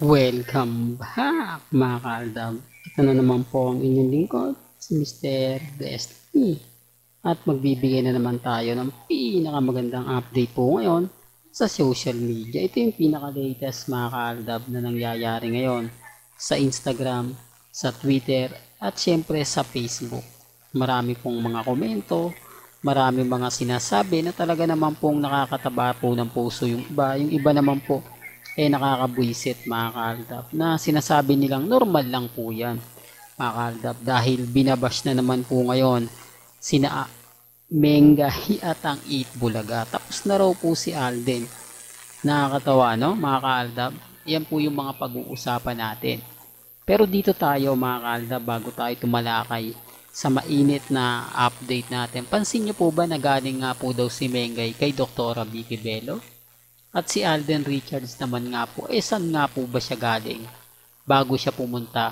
Welcome back mga kaaldab. Ito na naman po ang inyong lingkod, si Mr. Destiny. At magbibigay na naman tayo ng pinakamagandang update po ngayon sa social media. Ito yung pinaka-latest mga kaaldab na nangyayari ngayon sa Instagram, sa Twitter, at syempre sa Facebook. Marami pong mga komento, marami mga sinasabi na talaga naman pong nakakataba po ng puso yung iba. Yung iba naman po nakakabwisit mga kaaldab na sinasabi nilang normal lang po yan mga kaaldab dahil binabash na naman po ngayon sina Mengay at ang Eat Bulaga. Tapos na raw po si Alden. Nakakatawa no mga kaaldab? Yan po yung mga pag-uusapan natin. Pero dito tayo mga kaaldab bago tayo tumalakay sa mainit na update natin. Pansin nyo po ba na galing nga po daw si Mengay kay Dr. Vicky Bello? At si Alden Richards naman nga po, saan nga po ba siya galing bago siya pumunta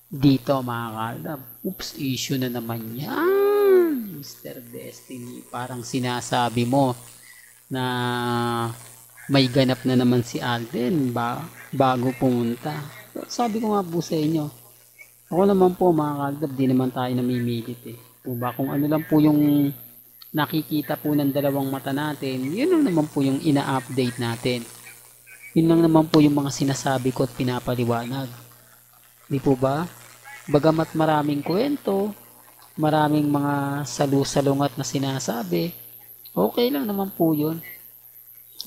dito mga kalab? Oops, issue na naman yan, Mr. Destiny. Parang sinasabi mo na may ganap na naman si Alden bago pumunta. Sabi ko nga po sa inyo, ako naman po mga kalab, di naman tayo namimilit Diba? Kung ano lang po yung nakikita po ng dalawang mata natin, yun lang naman po yung ina-update natin. Yun lang naman po yung mga sinasabi ko at pinapaliwanag. Di po ba? Bagamat maraming kwento, maraming mga salu-salungat na sinasabi, okay lang naman po yun.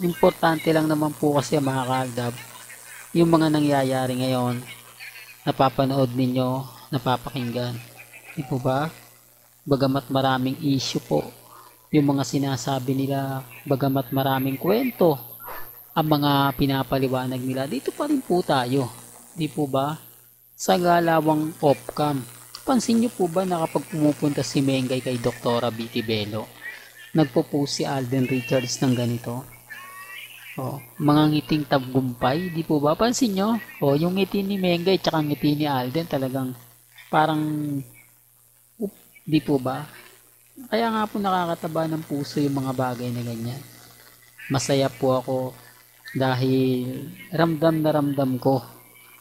Importante lang naman po kasi mga kaaldab, yung mga nangyayari ngayon, napapanood ninyo, napapakinggan. Di po ba? Bagamat maraming issue po, yung mga sinasabi nila, bagamat maraming kwento ang mga pinapaliwanag nila, dito pa rin po tayo, di po ba? Sa galawang off-cam, pansin nyo po ba na kapag pumupunta si Mengay kay Dr. Vicky Bello, nagpo-post si Alden Richards ng ganito? Mga ngiting tagumpay, di po ba? Pansin nyo? Yung ngiti ni Mengay tsaka ngiti ni Alden talagang parang, di po ba? Kaya nga po nakakataba ng puso yung mga bagay na ganyan. Masaya po ako dahil ramdam na ramdam ko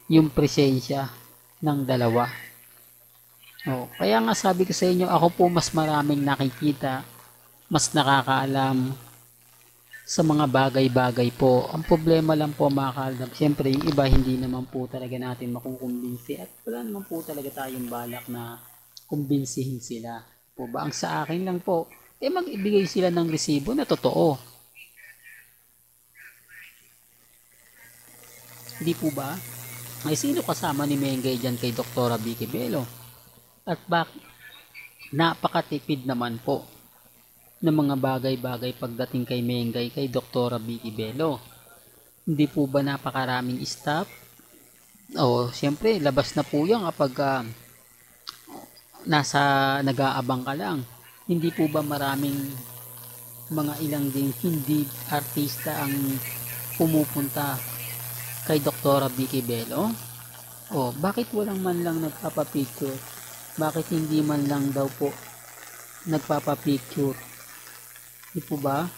yung presensya ng dalawa. Kaya nga sabi ko sa inyo, ako po mas maraming nakikita, mas nakakaalam sa mga bagay-bagay po. Ang problema lang po mga kaaldab, siyempre yung iba hindi naman po talaga natin makukumbinsi at wala naman po talaga tayong balak na kumbinsihin sila. Po ba? Ang sa akin lang po, mag-ibigay sila ng resibo na totoo. Hindi po ba? Ay sino kasama ni Mengay dyan kay Dr. Vicky Bello? At bakit? Napakatipid naman po ng mga bagay-bagay pagdating kay Mengay kay Dr. Vicky Bello. Hindi po ba napakaraming staff? Siyempre, labas na po yan kapag nag-aabang ka lang. Hindi po ba maraming mga ilang din hindi artista ang pumupunta kay Dr. Vicky Bello? Bakit walang man lang nagpapapicture? Bakit hindi man lang daw po nagpapapicture? Di po ba?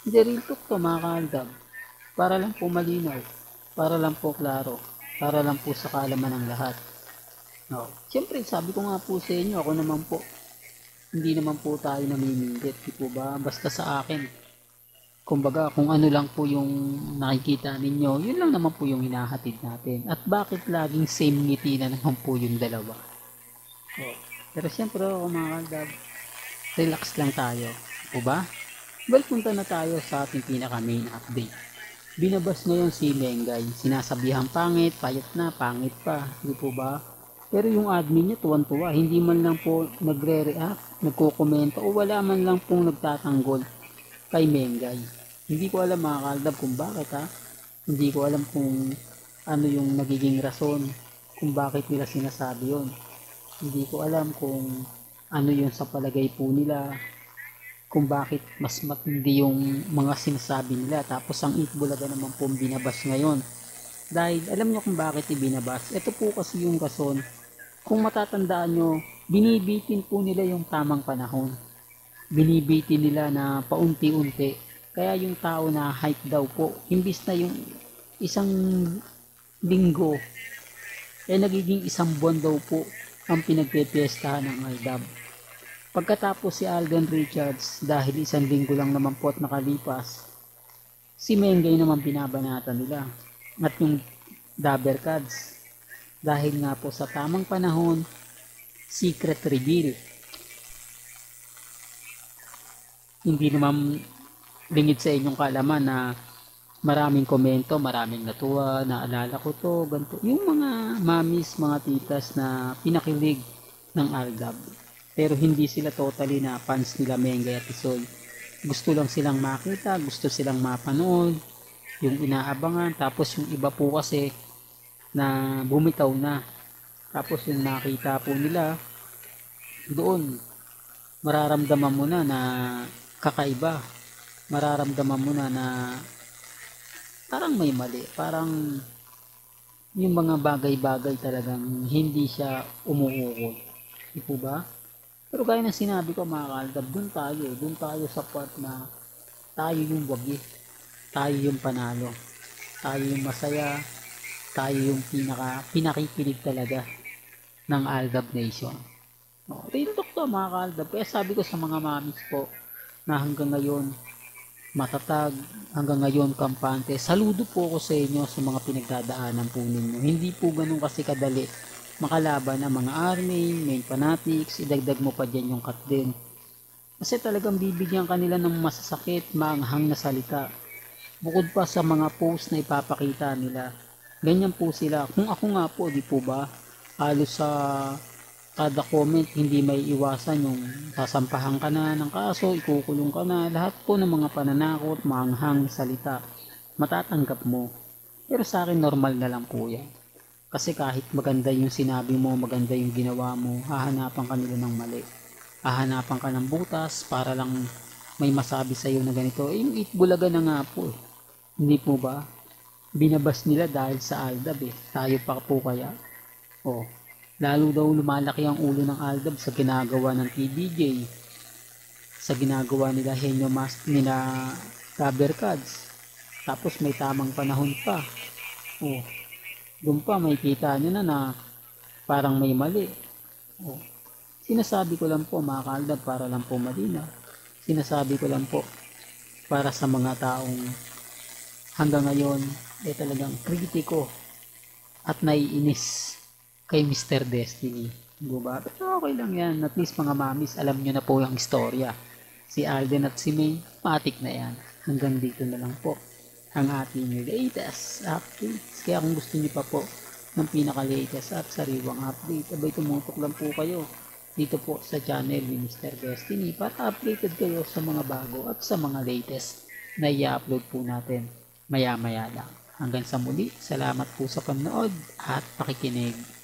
Hindi rin to mga kaaldab. Para lang po malinaw. Para lang po klaro. Para lang po sa kaalaman ng lahat. Siyempre, sabi ko nga po sa inyo, ako naman po, hindi naman po tayo namimindit. Di po ba? Basta sa akin, kumbaga, kung ano lang po yung nakikita ninyo, yun lang naman po yung hinahatid natin. At bakit laging same ngiti na naman po yung dalawa? Pero siyempre, mga kaldab, relax lang tayo. O ba? Well, punta na tayo sa ating pinaka main update. Binabas ngayon si Mengay, sinasabihan pangit, payat na, pangit pa. Di po ba? Pero yung admin niya tuwan-tuwa, hindi man lang po nagre-react, nagko-komento o wala man lang pong nagtatanggol kay Mengay. Hindi ko alam mga kaaldab kung bakit Hindi ko alam kung ano yung nagiging rason kung bakit nila sinasabi yon. Hindi ko alam kung ano yung sa palagay po nila, kung bakit mas matindi yung mga sinasabi nila. Tapos ang Itbulaga naman po binabas ngayon. Dahil alam nyo kung bakit ibinabas. Ito po kasi yung rason. Kung matatandaan nyo, binibitin po nila yung tamang panahon. Binibitin nila na paunti-unti. Kaya yung tao na hype daw po, imbis na yung isang linggo, nagiging isang buwan daw po ang pinagpepiestahan ng Aldab. Pagkatapos si Alden Richards, dahil isang linggo lang naman po at nakalipas, si Mengay naman binabanatan nila. At yung Dabber Cats, dahil nga po sa tamang panahon, secret reveal. Hindi naman lingid sa inyong kaalaman na maraming komento, maraming natuwa, naalala ko to, ganito. Yung mga mamis, mga titas na pinakilig ng Aldab. Pero hindi sila totally na fans nila Mengay at Isoy. Gusto lang silang makita, gusto silang mapanood, yung inaabangan. Tapos yung iba po kasi na bumitaw na. Tapos yung nakita po nila, doon mararamdaman mo na kakaiba. Mararamdaman mo na parang may mali. Parang yung mga bagay-bagay talagang hindi siya umuukol. Di po ba? Pero gaya ng sinabi ko mga Kaaldab, doon tayo sa part na tayo yung wagi, tayo yung panalo, tayo yung masaya, tayo yung pinakikinig talaga ng Aldab Nation. Tintok to mga Kaaldab, kaya sabi ko sa mga mamis po na hanggang ngayon matatag, hanggang ngayon kampante, saludo po ako sa inyo sa mga pinagdadaanan po ninyo. Hindi po ganun kasi kadali makalaban ang mga army, main fanatics, idagdag mo pa dyan yung cut din. Kasi talagang bibigyan kanila ng masasakit, maanghang na salita. Bukod pa sa mga post na ipapakita nila. Ganyan po sila. Kung ako nga po, di po ba, halos sa kada comment, hindi may iwasan yung sasampahan ka na ng kaso, ikukulong ka na, lahat po ng mga pananakot, maanghang salita, matatanggap mo. Pero sa akin, normal na lang po yan. Kasi kahit maganda yung sinabi mo, maganda yung ginawa mo, hahanapan ka nila ng mali. Hahanapan ka ng butas para lang may masabi sa'yo na ganito. Yung Itbulaga na nga po eh. Hindi po ba? Binabas nila dahil sa Aldab eh. Tayo pa po kaya. Oh. Lalo daw lumalaki ang ulo ng Aldab sa ginagawa ng TDJ, sa ginagawa nila Henyo Mask, nila Dabber Cats. Tapos may tamang panahon pa. Oh, doon pa may kita nyo na parang may mali. Oh, sinasabi ko lang po mga Kaaldab para lang po malinaw. Sinasabi ko lang po para sa mga taong hanggang ngayon talagang kritiko at naiinis kay Mr. Destiny. Diba? Pero okay lang yan. At least mga mamis, alam nyo na po yung istorya. Si Alden at si May, matik na yan. Hanggang dito na lang po ang ating latest updates. Kaya kung gusto niyo pa po ng pinaka-latest at sariwang update, abay tumutok lang po kayo dito po sa channel ni Mr. Destiny para updated kayo sa mga bago at sa mga latest na i-upload po natin maya-maya lang. Hanggang sa muli, salamat po sa panonood at pakikinig.